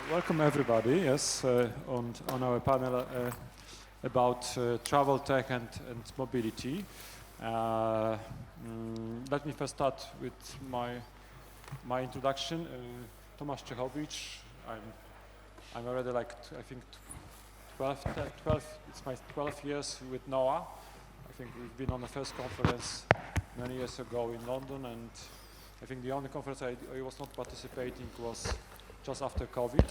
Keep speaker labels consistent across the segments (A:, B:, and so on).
A: Welcome everybody, yes, on our panel about travel tech and mobility. Let me first start with my introduction. Tomasz Czechowicz. I'm already I think 12, it's my 12 years with NOAA. I think we've been on the first conference many years ago in London, and I think the only conference I was not participating was just after COVID.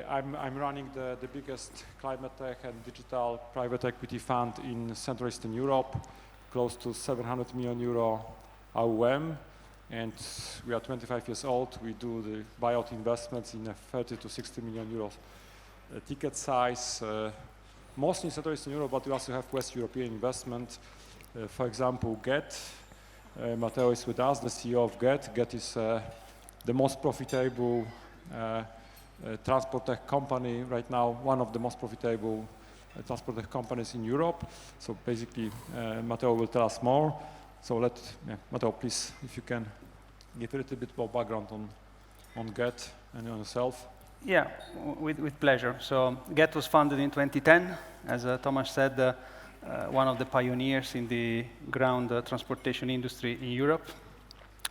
A: I'm running the biggest climate tech and digital private equity fund in Central Eastern Europe, close to 700 million euro AUM, and we are 25 years old. We do the buyout investments in a 30 to 60 million euros ticket size, mostly in Central Eastern Europe, but we also have West European investment. For example, Gett. Matteo is with us, the CEO of Gett. Gett is the most profitable transport tech company right now, one of the most profitable transport tech companies in Europe. So basically, Matteo will tell us more. So Matteo, please, if you can give a little bit more background on Gett and on yourself.
B: Yeah, with pleasure. So Gett was founded in 2010, as Tomasz said, one of the pioneers in the ground transportation industry in Europe.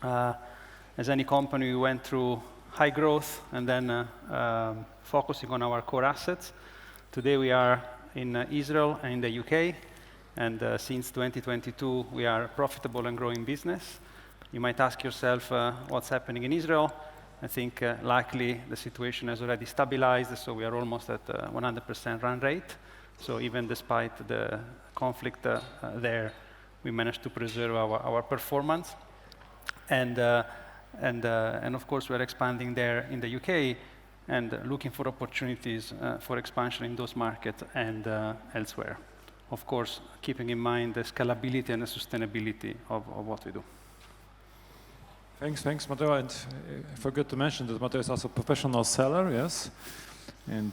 B: As any company, we went through high growth and then focusing on our core assets. Today we are in Israel and in the UK, and since 2022 we are a profitable and growing business. You might ask yourself what's happening in Israel. I think likely the situation has already stabilized, so we are almost at 100% run rate. So even despite the conflict there, we managed to preserve our performance. And of course, we're expanding there in the UK and looking for opportunities for expansion in those markets and elsewhere. Of course, keeping in mind the scalability and the sustainability of what we do.
A: Thanks, Matteo. And I forgot to mention that Matteo is also a professional seller, yes, and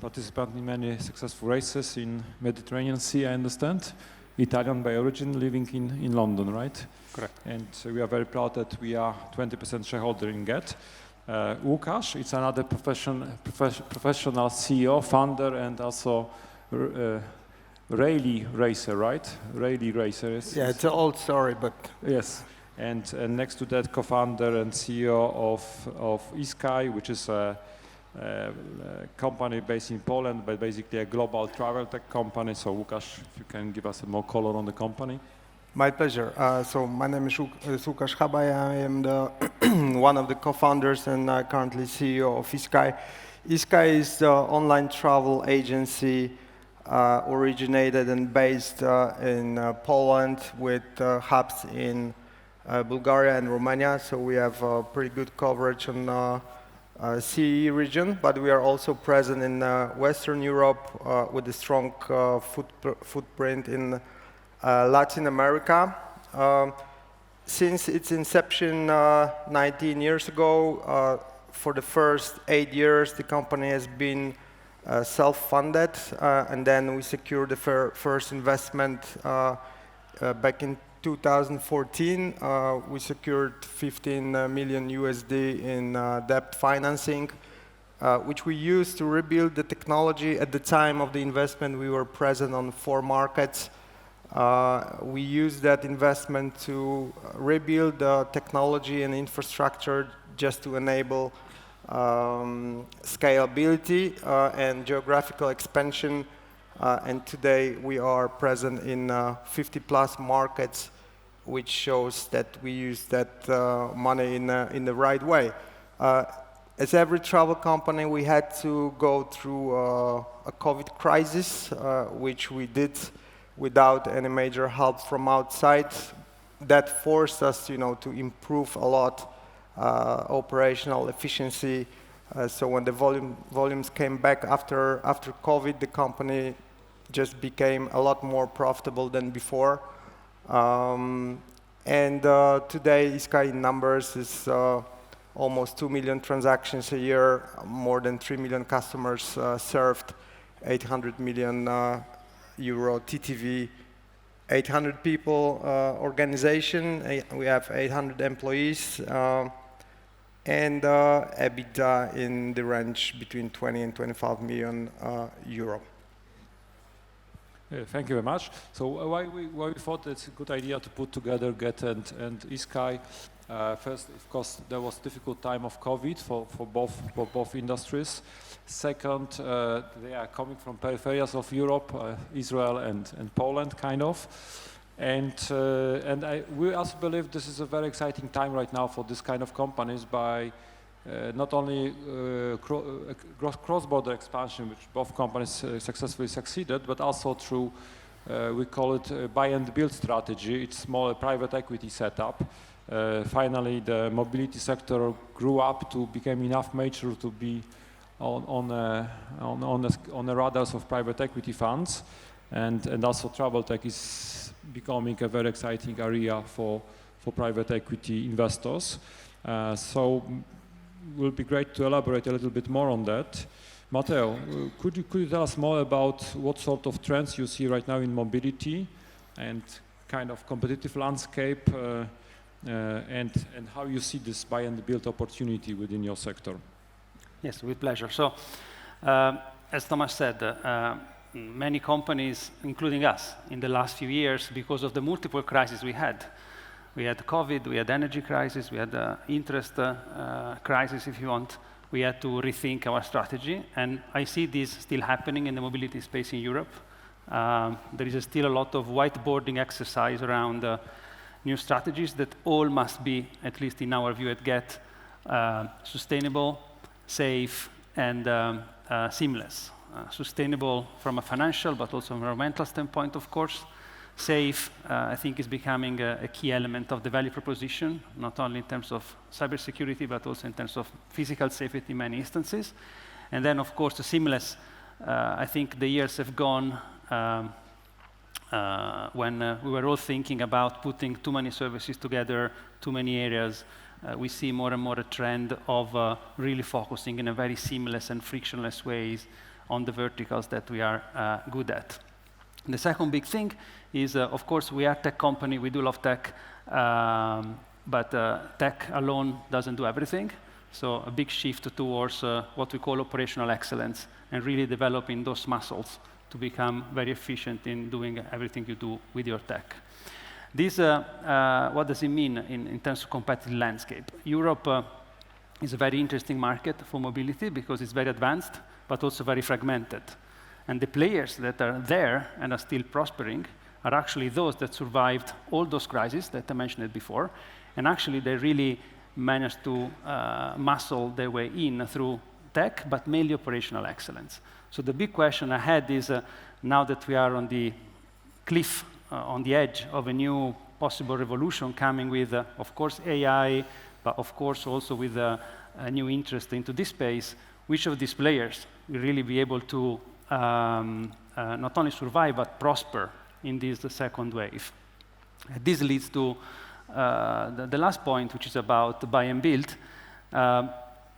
A: participant in many successful races in Mediterranean Sea, I understand. Italian by origin, living in London, right?
B: Correct.
A: And we are very proud that we are 20% shareholder in Gett. Lukasz, it's another professional CEO, founder, and also rally racer, right? Rally racer.
C: Yeah, it's an old story, but...
A: Yes. And next to that, co-founder and CEO of eSky, which is a company based in Poland, but basically a global travel tech company. So Lukasz, if you can give us more color on the company.
C: My pleasure. So my name is Lukasz Habaj. I am one of the co-founders and currently CEO of eSky. eSky is the online travel agency originated and based in Poland with hubs in Bulgaria and Romania. So we have pretty good coverage on CE region, but we are also present in Western Europe with a strong footprint in Latin America. Since its inception 19 years ago, for the first 8 years, the company has been self-funded, and then we secured the first investment back in 2014. We secured 15 million USD in debt financing, which we used to rebuild the technology. At the time of the investment, we were present on 4 markets. We used that investment to rebuild the technology and infrastructure just to enable scalability and geographical expansion. And today we are present in 50+ markets, which shows that we use that money in the right way. As every travel company, we had to go through a COVID crisis, which we did without any major help from outside. That forced us, to improve a lot operational efficiency. So when the volumes came back after COVID, the company just became a lot more profitable than before. And today, eSky numbers is almost 2 million transactions a year, more than 3 million customers served, 800 million euro TTV, 800 people organization. We have 800 employees. and EBITDA in the range between 20 and 25 million euro.
A: Thank you very much. So why we thought it's a good idea to put together Gett and eSky. First, of course, there was difficult time of COVID for both industries. Second, they are coming from peripheries of Europe, Israel and Poland, kind of. And we also believe this is a very exciting time right now for this kind of companies by not only cross-border expansion, which both companies successfully succeeded, but also through, we call it buy and build strategy. It's more a private equity setup. Finally, the mobility sector grew up to become enough mature to be on the radars of private equity funds, and also travel tech is becoming a very exciting area for private equity investors. So it will be great to elaborate a little bit more on that. Matteo, could you tell us more about what sort of trends you see right now in mobility and kind of competitive landscape and how you see this buy and build opportunity within your sector?
B: Yes, with pleasure. So, as Tomasz said, many companies, including us, in the last few years, because of the multiple crises we had COVID, we had energy crisis, we had interest crisis, if you want. We had to rethink our strategy, and I see this still happening in the mobility space in Europe. There is still a lot of whiteboarding exercise around new strategies that all must be, at least in our view at Gett, sustainable, safe, and seamless. Sustainable from a financial, but also environmental standpoint, of course. Safe, I think, is becoming a key element of the value proposition, not only in terms of cybersecurity, but also in terms of physical safety in many instances. And then, of course, the seamless. I think the years have gone when we were all thinking about putting too many services together, too many areas. We see more and more a trend of really focusing in a very seamless and frictionless ways on the verticals that we are good at. The second big thing is, of course, we are a tech company, we do love tech, but tech alone doesn't do everything. So a big shift towards what we call operational excellence and really developing those muscles to become very efficient in doing everything you do with your tech. This, what does it mean in terms of competitive landscape? Europe is a very interesting market for mobility because it's very advanced, but also very fragmented. And the players that are there and are still prospering are actually those that survived all those crises that I mentioned before. And actually, they really managed to muscle their way in through tech, but mainly operational excellence. So the big question ahead is, now that we are on the cliff, on the edge of a new possible revolution coming with, of course, AI, but of course also with a new interest into this space, which of these players will really be able to not only survive, but prosper in this second wave. This leads to the last point, which is about buy and build.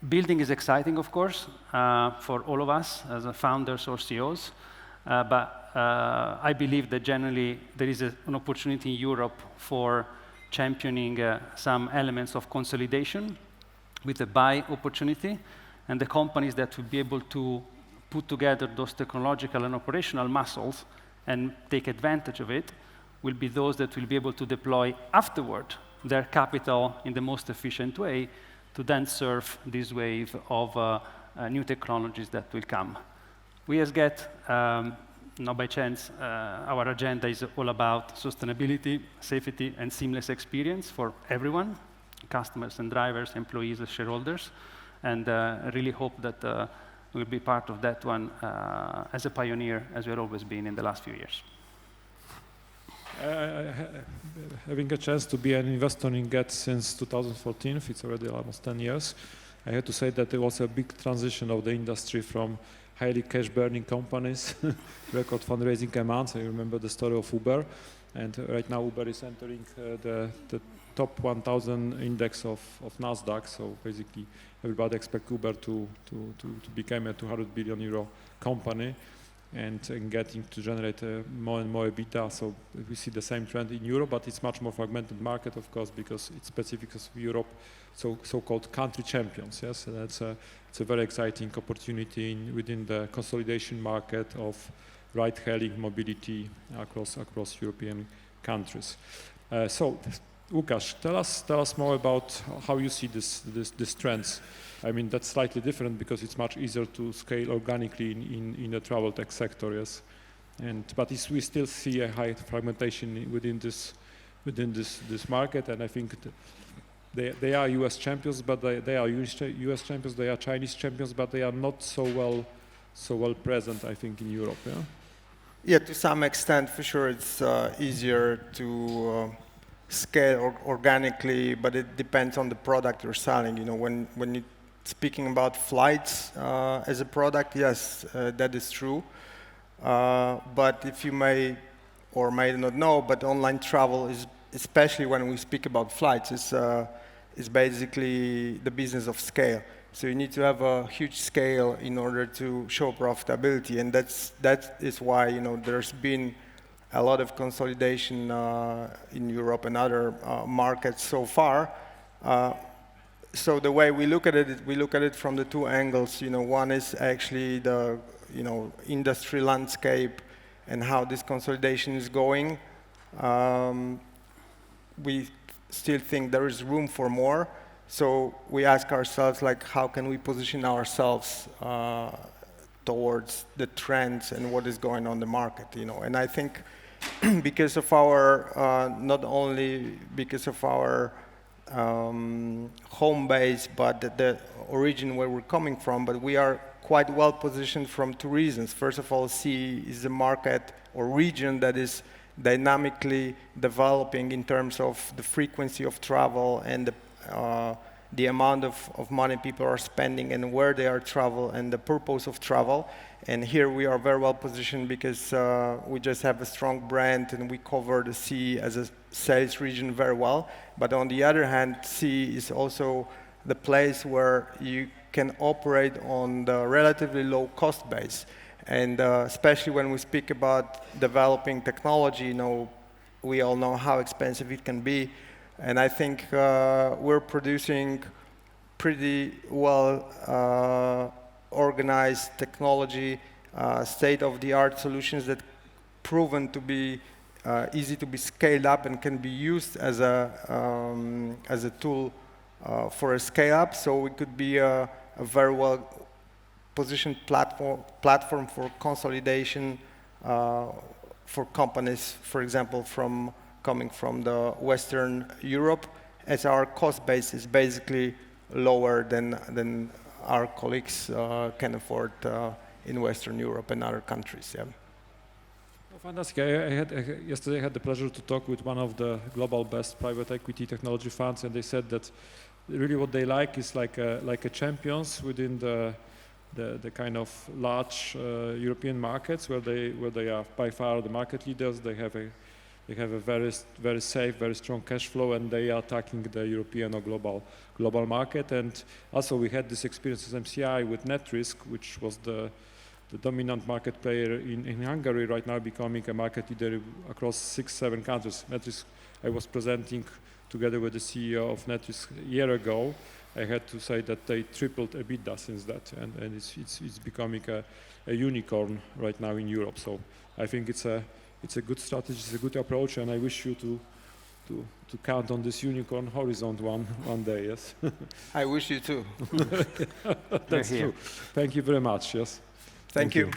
B: Building is exciting, of course, for all of us as founders or CEOs, but I believe that generally there is an opportunity in Europe for championing some elements of consolidation with a buy opportunity, and the companies that will be able to put together those technological and operational muscles and take advantage of it will be those that will be able to deploy afterward their capital in the most efficient way to then serve this wave of new technologies that will come. We as Gett, not by chance, our agenda is all about sustainability, safety, and seamless experience for everyone, customers and drivers, employees and shareholders, and I really hope that we'll be part of that one as a pioneer, as we've always been in the last few years.
A: Having a chance to be an investor in Gett since 2014, it's already almost 10 years, I had to say that there was a big transition of the industry from highly cash-burning companies, record fundraising amounts. I remember the story of Uber, and right now Uber is entering the top 1,000 index of NASDAQ, so basically everybody expects Uber to become a 200 billion euro company. and getting to generate more and more EBITDA. So we see the same trend in Europe, but it's much more fragmented market, of course, because it's specific of Europe, so-called country champions. Yes, and it's a very exciting opportunity within the consolidation market of ride-hailing mobility across European countries. So, Lukasz, tell us more about how you see this trends. I mean, that's slightly different because it's much easier to scale organically in the travel tech sector, yes. But we still see a high fragmentation within this market, and I think they are US champions, but they are US champions. They are Chinese champions, but they are not so well present, I think, in Europe. Yeah.
C: Yeah, to some extent, for sure, it's easier to scale organically, but it depends on the product you're selling. You know, when you're speaking about flights as a product, yes, that is true. But if you may or may not know, but online travel is, especially when we speak about flights, is basically the business of scale. So you need to have a huge scale in order to show profitability, and that is why, you know, there's been a lot of consolidation in Europe and other markets so far. So the way we look at it from the two angles. You know, one is actually the industry landscape and how this consolidation is going. We still think there is room for more. So we ask ourselves, like, how can we position ourselves towards the trends and what is going on in the market, you know? And I think because of our, not only because of our home base, but the origin where we're coming from, but we are quite well positioned from two reasons. First of all, CE is a market or region that is dynamically developing in terms of the frequency of travel and the amount of money people are spending and where they are travel and the purpose of travel. And here we are very well positioned because we just have a strong brand and we cover the CE as a sales region very well. But on the other hand, CE is also the place where you can operate on the relatively low cost base. And especially when we speak about developing technology, you know, we all know how expensive it can be. And I think we're producing pretty well organized technology, state-of-the-art solutions that proven to be easy to be scaled up and can be used as a tool for a scale-up. So we could be a very well positioned platform for consolidation for companies, for example, coming from the Western Europe, as our cost base is basically lower than our colleagues can afford in Western Europe and other countries. Yeah.
A: Well, fantastic. Yesterday I had the pleasure to talk with one of the global best private equity technology funds, and they said that really what they like is like a champions within the kind of large European markets where they are by far the market leaders. They have a very safe, very strong cash flow, and they are attacking the European or global market. And also we had this experience as MCI with NetRisk, which was the dominant market player in Hungary, right now becoming a market leader across 6-7 countries. NetRisk, I was presenting together with the CEO of NetRisk a year ago. I had to say that they tripled EBITDA since that, and it's becoming a unicorn right now in Europe. So I think it's a good strategy, it's a good approach, and I wish you to count on this unicorn horizon one day. Yes.
C: I wish you too.
A: That's true. Thank you very much. Yes.
C: Thank you.